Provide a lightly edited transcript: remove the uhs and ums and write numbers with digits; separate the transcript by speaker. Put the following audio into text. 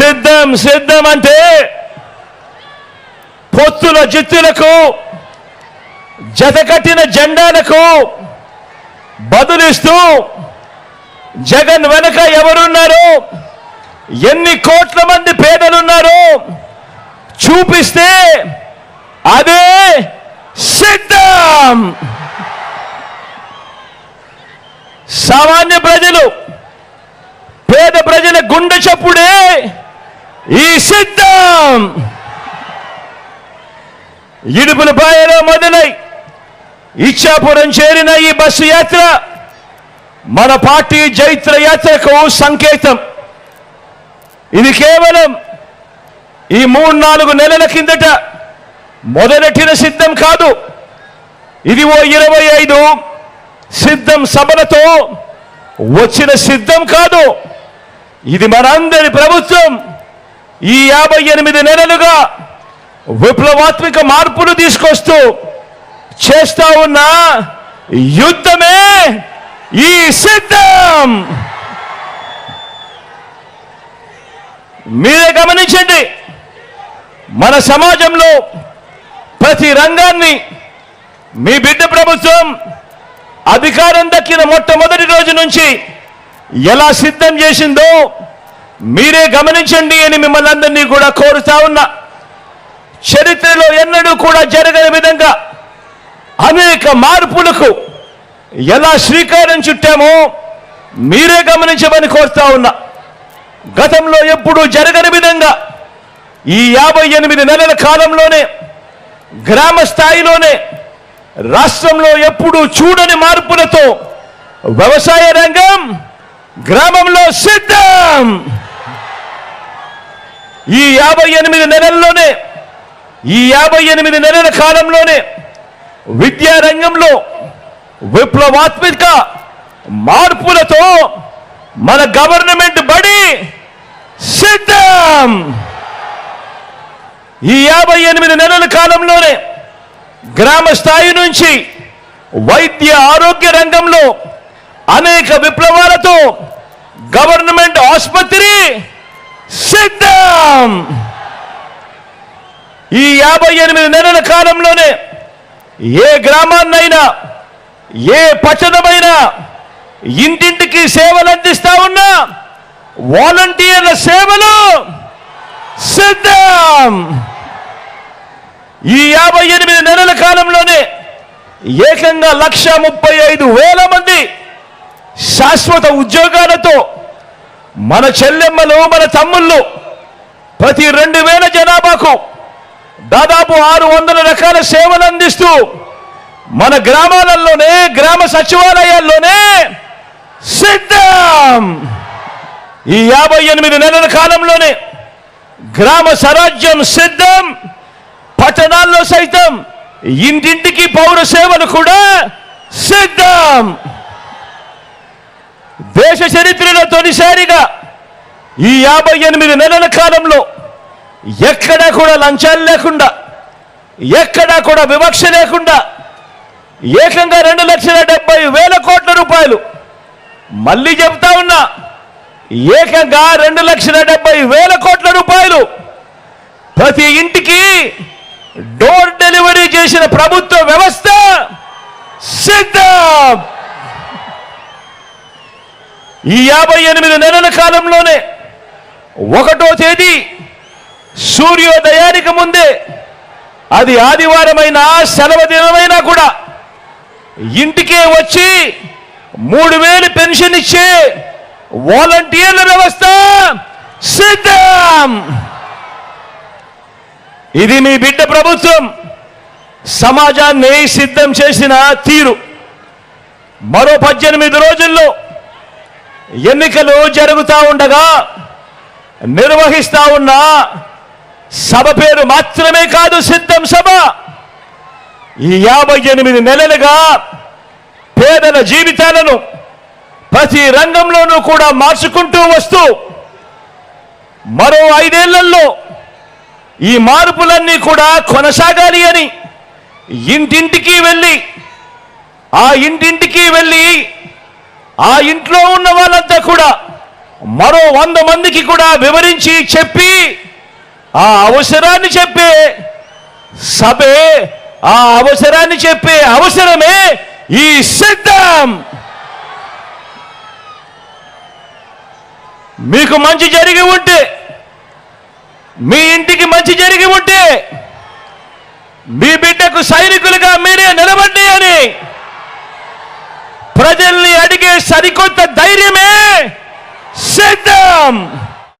Speaker 1: సిద్ధం సిద్ధం అంటే పొత్తుల జిత్తులకు జతకట్టిన జెండాలకు బదులిస్తూ జగన్ వెనక ఎవరున్నారు, ఎన్ని కోట్ల మంది పేదలున్నారు చూపిస్తే అదే సిద్ధం. సామాన్య ప్రజలు, పేద ప్రజల గుండె చప్పుడే ఈ సిద్ధం. ఇడుపులపాయలో మొదలై ఇచ్చాపురం చేరిన ఈ బస్సు యాత్ర మన పార్టీ జైత్ర యాత్రకు సంకేతం. ఇది కేవలం ఈ 3-4 నెలల కిందట మొదలెట్టిన సిద్ధం కాదు. ఇది ఓ 25 సిద్ధం సభలతో వచ్చిన సిద్ధం కాదు. ఇది మనందరి ప్రభుత్వం ఈ 58 నెలలుగా విప్లవాత్మక మార్పులు తీసుకొస్తూ చేస్తా ఉన్న యుద్ధమే ఈ సిద్ధం. మీరే గమనించండి, మన సమాజంలో ప్రతి రంగాన్ని మీ బిడ్డ ప్రభుత్వం అధికారం దక్కిన మొట్టమొదటి రోజు నుంచి ఎలా సిద్ధం చేసిందో మీరే గమనించండి అని మిమ్మల్ని అందరినీ కూడా కోరుతా ఉన్నా. చరిత్రలో ఎన్నడూ కూడా జరగని విధంగా అనేక మార్పులకు ఎలా శ్రీకారం చుట్టామో మీరే గమనించమని కోరుతా ఉన్నా. గతంలో ఎప్పుడూ జరగని విధంగా ఈ 58 నెలల కాలంలోనే గ్రామ స్థాయిలోనే రాష్ట్రంలో ఎప్పుడూ చూడని మార్పులతో వ్యవసాయ రంగం గ్రామంలో సిద్ధం. ఈ 58 నెలల్లోనే, ఈ 58 నెలల కాలంలోనే విద్యా రంగంలో విప్లవాత్మక మార్పులతో మన గవర్నమెంట్ బడి సిద్ధం. ఈ 58 నెలల కాలంలోనే గ్రామ స్థాయి నుంచి వైద్య ఆరోగ్య రంగంలో అనేక విప్లవాలతో గవర్నమెంట్ ఆసుపత్రి సిద్ధం. ఈ 58 నెలల కాలంలోనే ఏ గ్రామాన్నైనా, ఏ పట్టణమైనా ఇంటింటికి సేవలు అందిస్తా ఉన్నా వాలంటీర్ల సేవలు సిద్ధం. ఈ 58 నెలల కాలంలోనే ఏకంగా 1,35,000 మంది శాశ్వత ఉద్యోగాలతో మన చెల్లెమ్మలు, మన తమ్ముళ్ళు ప్రతి 2,000 జనాభాకు దాదాపు 600 రకాల సేవలు అందిస్తూ మన గ్రామాలలోనే, గ్రామ సచివాలయాల్లోనే సిద్ధం. ఈ 58 నెలల కాలంలోనే గ్రామ స్వరాజ్యం సిద్ధం. పట్టణాల్లో సైతం ఇంటింటికి పౌర సేవలు కూడా సిద్ధం. దేశ చరిత్రలో తొలిసారిగా ఈ 58 నెలల కాలంలో ఎక్కడా కూడా లంచాలు లేకుండా, ఎక్కడా కూడా వివక్ష లేకుండా ఏకంగా 2,70,000 కోట్ల రూపాయలు, మళ్ళీ చెప్తా ఉన్నా, ఏకంగా 2,70,000 కోట్ల రూపాయలు ప్రతి ఇంటికి డోర్ డెలివరీ చేసిన ప్రభుత్వ వ్యవస్థ సిద్ధం. ఈ 58 నెలల కాలంలోనే 1వ తేదీ సూర్యోదయానికి ముందే, అది ఆదివారమైనా సెలవు దినమైనా కూడా ఇంటికే వచ్చి 3,000 పెన్షన్ ఇచ్చే వాలంటీర్ల వ్యవస్థ సిద్ధం. ఇది మీ బిడ్డ ప్రభుత్వం సమాజాన్ని సిద్ధం చేసిన తీరు. మరో 18 రోజుల్లో ఎన్నికలు జరుగుతూ ఉండగా నిర్వహిస్తా ఉన్న సభ పేరు మాత్రమే కాదు సిద్ధం సభ. ఈ 58 నెలలుగా పేదల జీవితాలను ప్రతి రంగంలోనూ కూడా మార్చుకుంటూ వస్తూ మరో 5 ఏళ్లలో ఈ మార్పులన్నీ కూడా కొనసాగాలి అని ఇంటింటికి వెళ్ళి ఆ ఇంట్లో ఉన్న వాళ్ళంతా కూడా మరో 100 మందికి కూడా వివరించి చెప్పి ఆ అవసరాన్ని చెప్పే సభే, ఆ అవసరాన్ని చెప్పే అవసరమే ఈ సిద్ధం. మీకు మంచి జరిగి ఉంటే, మీ ఇంటికి మంచి జరిగి ఉంటే, మీ బిడ్డకు సైనికులుగా మీరే నిలబడి అని ప్రజల్ని అడిగే సరికొత్త ధైర్యమే సిద్ధం.